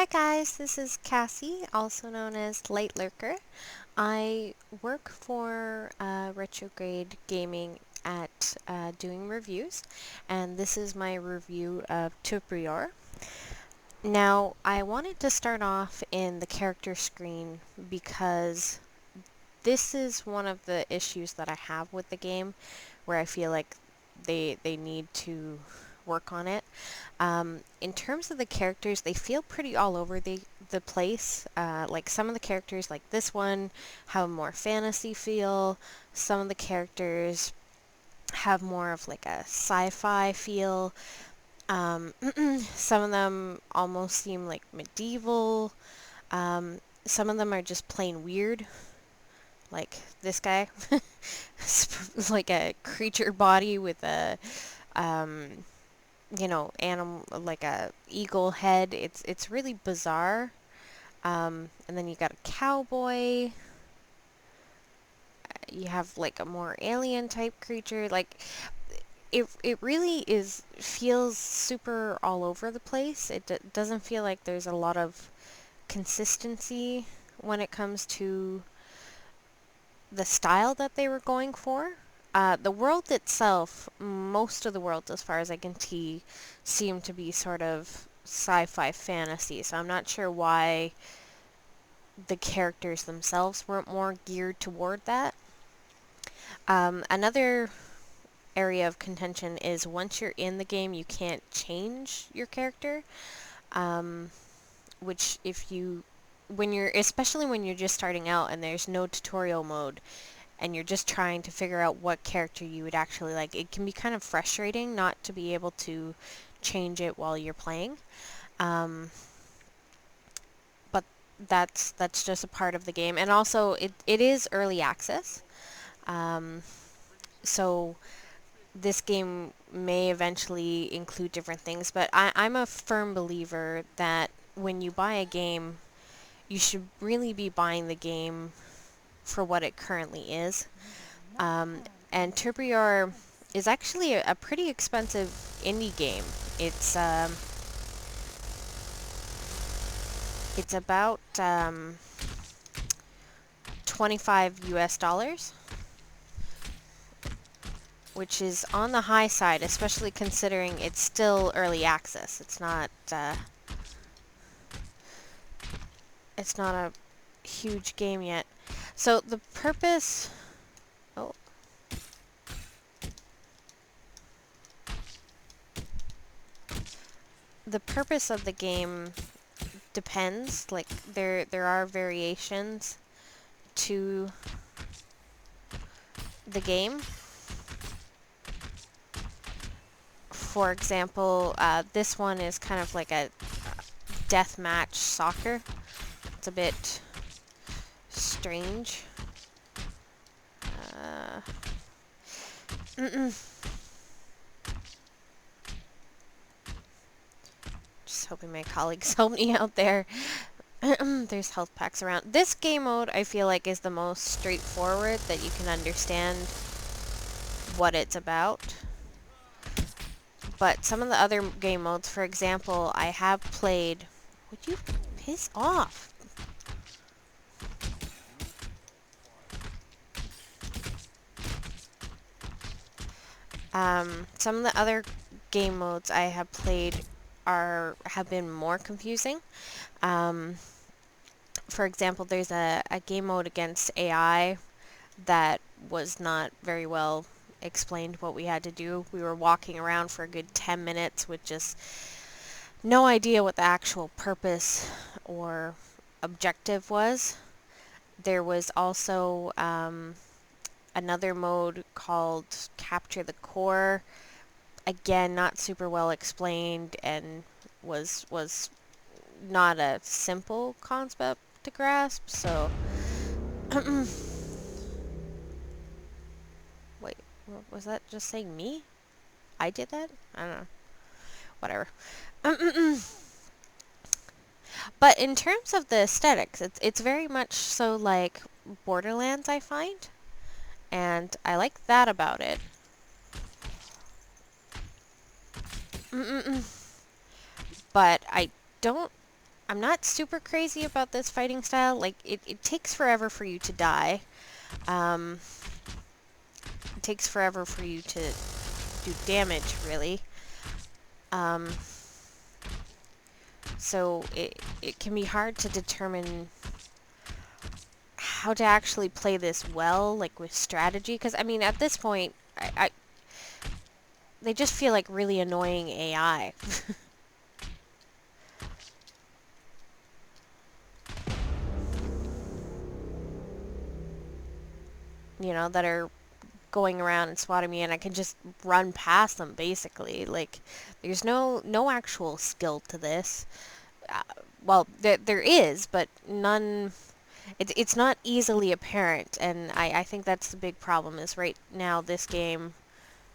Hi guys, this is Cassie, also known as Light Lurker. I work for Retrograde Gaming at doing reviews, and this is my review of Tuebor. Now, I wanted to start off in the character screen because this is one of the issues that I have with the game, where I feel like they need to work on it. In terms of the characters, they feel pretty all over the place. Like some of the characters, like this one, have more fantasy feel. Some of the characters have more of like a sci-fi feel. Some of them almost seem like medieval. Some of them are just plain weird, like this guy. Like a creature body with a um, animal like a eagle head. It's really bizarre. And then you got a cowboy. You have like a more alien type creature. Like it really feels super all over the place. It doesn't feel like there's a lot of consistency when it comes to the style that they were going for. The world itself, most of the world, as far as I can see, seem to be sort of sci-fi fantasy. So I'm not sure why the characters themselves weren't more geared toward that. Another area of contention is once you're in the game, you can't change your character. Which especially when you're just starting out and there's no tutorial mode, and you're just trying to figure out what character you would actually like, it can be kind of frustrating not to be able to change it while you're playing. But that's just a part of the game, and also it is early access. So this game may eventually include different things, but I'm a firm believer that when you buy a game, you should really be buying the game for what it currently is. And Tuebor is actually a pretty expensive indie game. It's about 25 US dollars, which is on the high side, especially considering it's still early access. It's not a huge game yet. So the purpose oh the purpose of the game depends. Like there are variations to the game. For example, this one is kind of like a deathmatch soccer. It's a bit strange. Just hoping my colleagues help me out there. There's health packs around. This game mode, I feel like, is the most straightforward, that you can understand what it's about. But some of the other game modes, for example, I have played... Would you piss off? Some of the other game modes I have played have been more confusing. For example, there's a game mode against AI that was not very well explained what we had to do. We were walking around for a good 10 minutes with just no idea what the actual purpose or objective was. There was also another mode called Capture the Core. Again, not super well explained, and was not a simple concept to grasp. So wait, was that just saying me? I did that? I don't know. Whatever. But in terms of the aesthetics, it's very much so like Borderlands, I find. And I like that about it. But I don't I'm not super crazy about this fighting style. Like, it takes forever for you to die. Um, it takes forever for you to do damage, really. Um, so it can be hard to determine how to actually play this well, like with strategy. Because, I mean, at this point, they just feel like really annoying AI. You know, that are going around and swatting me, and I can just run past them, basically. Like, there's no actual skill to this. Uh, well, there is, but none. It's not easily apparent, and I think that's the big problem. Is right now this game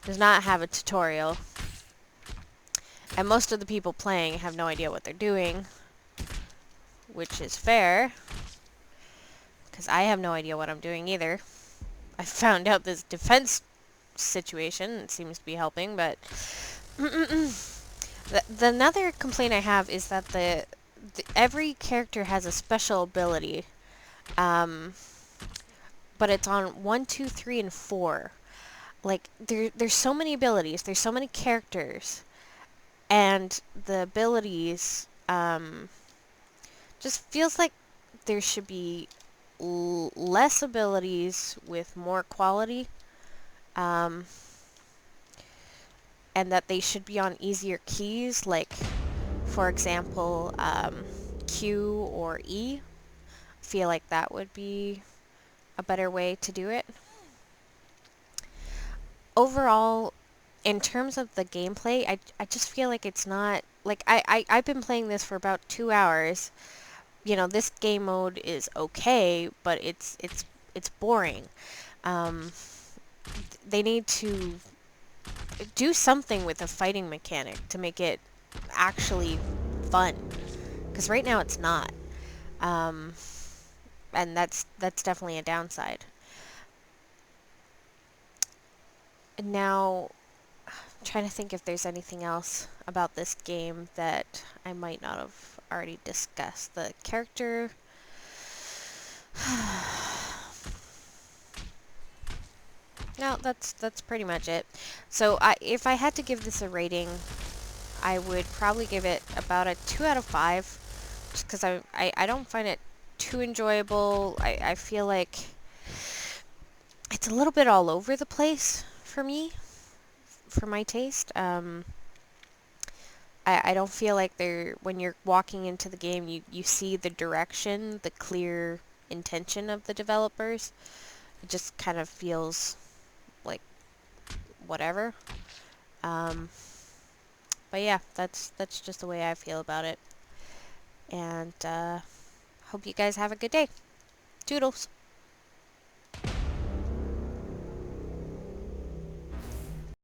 does not have a tutorial, and most of the people playing have no idea what they're doing, which is fair, because I have no idea what I'm doing either. I found out this defense situation. It seems to be helping, but the another complaint I have is that every character has a special ability, um, but it's on 1, 2, 3, and 4. Like there's so many abilities, there's so many characters, and the abilities just feels like there should be less abilities with more quality. Um, and that they should be on easier keys, like, for example, Q or E. I feel like that would be a better way to do it. Overall, in terms of the gameplay, I just feel like it's not... Like, I've been playing this for about 2 hours. You know, this game mode is okay, but it's boring. Um, they need to do something with the fighting mechanic to make it actually fun. Because right now it's not. Um, and that's definitely a downside. Now, I'm trying to think if there's anything else about this game that I might not have already discussed. The character... No, that's pretty much it. So if I had to give this a rating, I would probably give it about a 2 out of 5. Just because I don't find it too enjoyable. I feel like it's a little bit all over the place for me, for my taste. I don't feel like when you're walking into the game, you see the direction, the clear intention of the developers. It just kind of feels like whatever. Um, but yeah, that's just the way I feel about it. And hope you guys have a good day. Toodles!